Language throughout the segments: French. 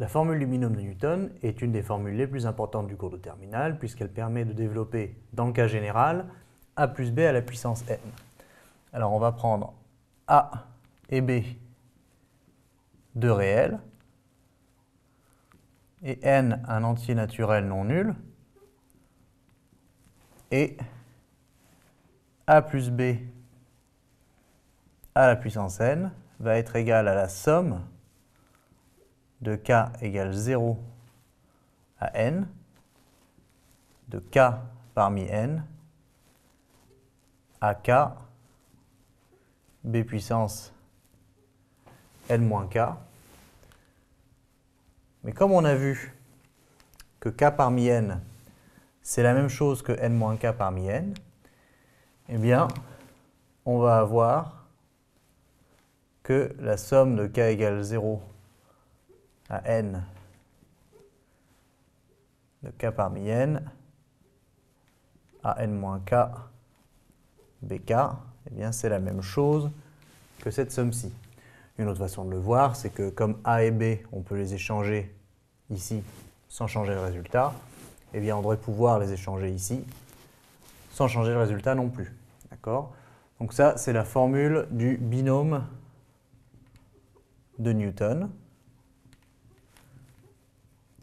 La formule du binôme de Newton est une des formules les plus importantes du cours de terminale puisqu'elle permet de développer, dans le cas général, a plus b à la puissance n. Alors on va prendre a et b, deux réels, et n un entier naturel non nul, et a plus b à la puissance n va être égal à la somme de k égale 0 à n, de k parmi n, à k, b puissance n moins k. Mais comme on a vu que k parmi n, c'est la même chose que n moins k parmi n, eh bien, on va avoir que la somme de k égale 0 à n de k parmi n à n moins k bk, eh bien c'est la même chose que cette somme-ci. Une autre façon de le voir, c'est que comme a et b, on peut les échanger ici sans changer le résultat, eh bien on devrait pouvoir les échanger ici sans changer le résultat non plus. D'accord ? Donc ça, c'est la formule du binôme de Newton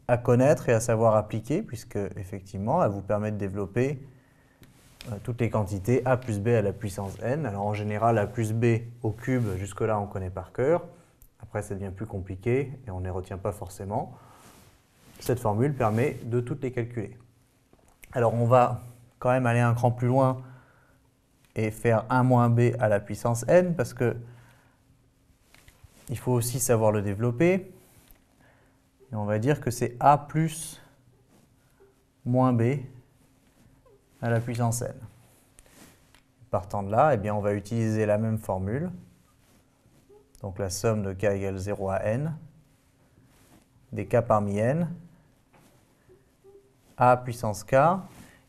à connaître et à savoir appliquer, puisque effectivement, elle vous permet de développer toutes les quantités a plus b à la puissance n. Alors en général, a plus b au cube, jusque-là on connaît par cœur. Après, ça devient plus compliqué et on ne les retient pas forcément. Cette formule permet de toutes les calculer. Alors on va quand même aller un cran plus loin et faire 1 moins b à la puissance n, parce que il faut aussi savoir le développer. Et on va dire que c'est a plus moins b à la puissance n. Partant de là, eh bien, on va utiliser la même formule. Donc la somme de k égale 0 à n, des k parmi n, a puissance k,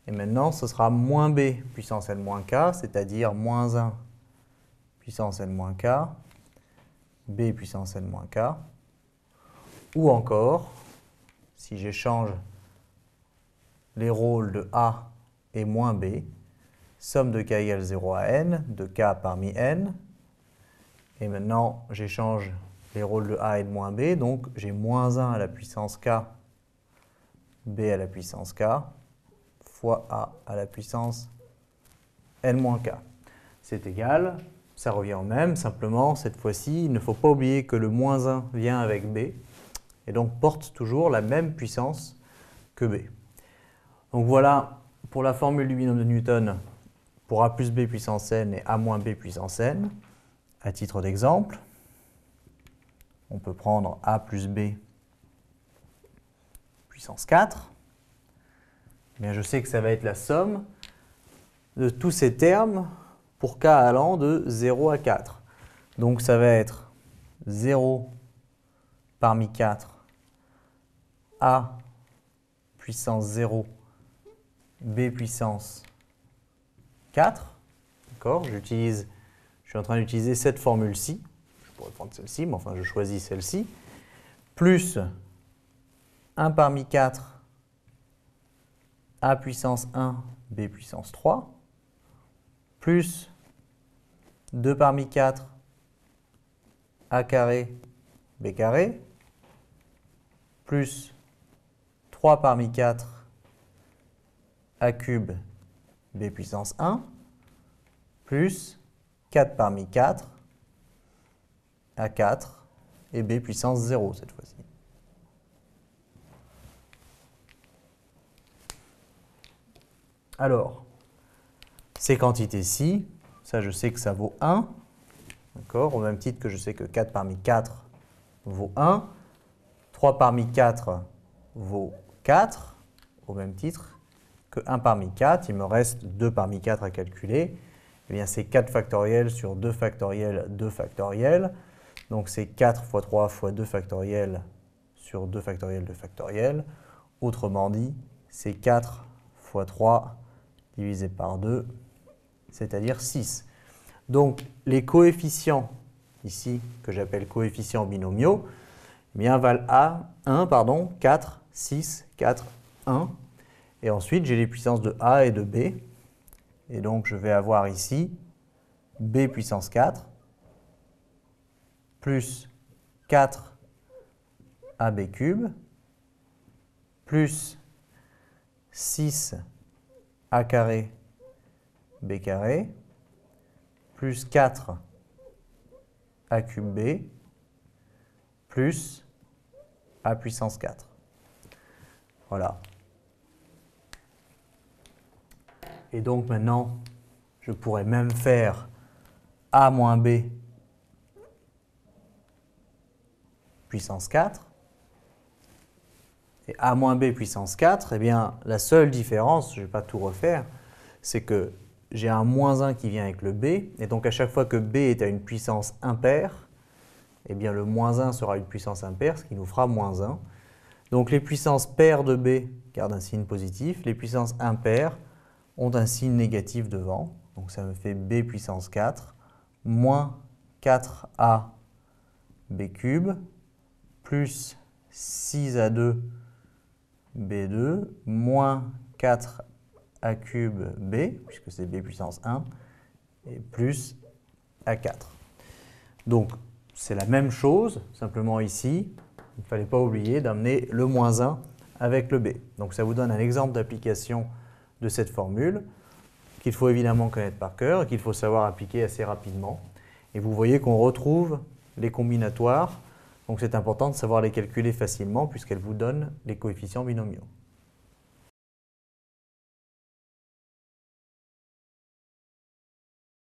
et maintenant ce sera moins b puissance n moins k, c'est-à-dire moins 1 puissance n moins k, b puissance n moins k, ou encore, si j'échange les rôles de a et moins b, somme de k égale 0 à n, de k parmi n, et maintenant j'échange les rôles de a et de moins b, donc j'ai moins 1 à la puissance k, b à la puissance k, fois a à la puissance n moins k. C'est égal, ça revient au même, simplement cette fois-ci, il ne faut pas oublier que le moins 1 vient avec b, et donc porte toujours la même puissance que b. Donc voilà pour la formule du binôme de Newton pour a plus b puissance n et a moins b puissance n. À titre d'exemple, on peut prendre a plus b puissance 4. Bien, je sais que ça va être la somme de tous ces termes pour k allant de 0 à 4. Donc ça va être 0 parmi 4 a puissance 0 b puissance 4. D'accord ? Je suis en train d'utiliser cette formule-ci. Je pourrais prendre celle-ci, mais enfin je choisis celle-ci. Plus 1 parmi 4 a puissance 1 b puissance 3. Plus 2 parmi 4 a carré b carré. Plus 3 parmi 4 a cube b puissance 1, plus 4 parmi 4 a 4 et b puissance 0 cette fois-ci. Alors, ces quantités-ci, ça je sais que ça vaut 1, d'accord, au même titre que je sais que 4 parmi 4 vaut 1, 3 parmi 4 vaut 4, au même titre que 1 parmi 4, il me reste 2 parmi 4 à calculer. Eh bien, c'est 4 factoriels sur 2 factoriels, 2 factoriels. Donc, c'est 4 fois 3 fois 2 factoriels sur 2 factoriels, 2 factoriels. Autrement dit, c'est 4 fois 3 divisé par 2, c'est-à-dire 6. Donc, les coefficients, ici, que j'appelle coefficients binomiaux, eh bien val A, 1, pardon, 4, 6, 4, 1. Et ensuite, j'ai les puissances de A et de B. Et donc, je vais avoir ici B puissance 4 plus 4 AB cube plus 6 A carré B carré plus 4 A cube B plus A puissance 4. Voilà. Et donc maintenant, je pourrais même faire A moins B puissance 4. Et A moins B puissance 4, eh bien, la seule différence, je ne vais pas tout refaire, c'est que j'ai un moins 1 qui vient avec le B. Et donc à chaque fois que B est à une puissance impaire, eh bien le moins 1 sera une puissance impaire, ce qui nous fera moins 1. Donc les puissances paires de B gardent un signe positif, les puissances impaires ont un signe négatif devant. Donc ça me fait B puissance 4 moins 4A B cube plus 6A2 B2 moins 4A cube B, puisque c'est B puissance 1, et plus A4. Donc c'est la même chose, simplement ici, il ne fallait pas oublier d'amener le moins 1 avec le B. Donc ça vous donne un exemple d'application de cette formule qu'il faut évidemment connaître par cœur et qu'il faut savoir appliquer assez rapidement. Et vous voyez qu'on retrouve les combinatoires, donc c'est important de savoir les calculer facilement puisqu'elles vous donnent les coefficients binomiaux.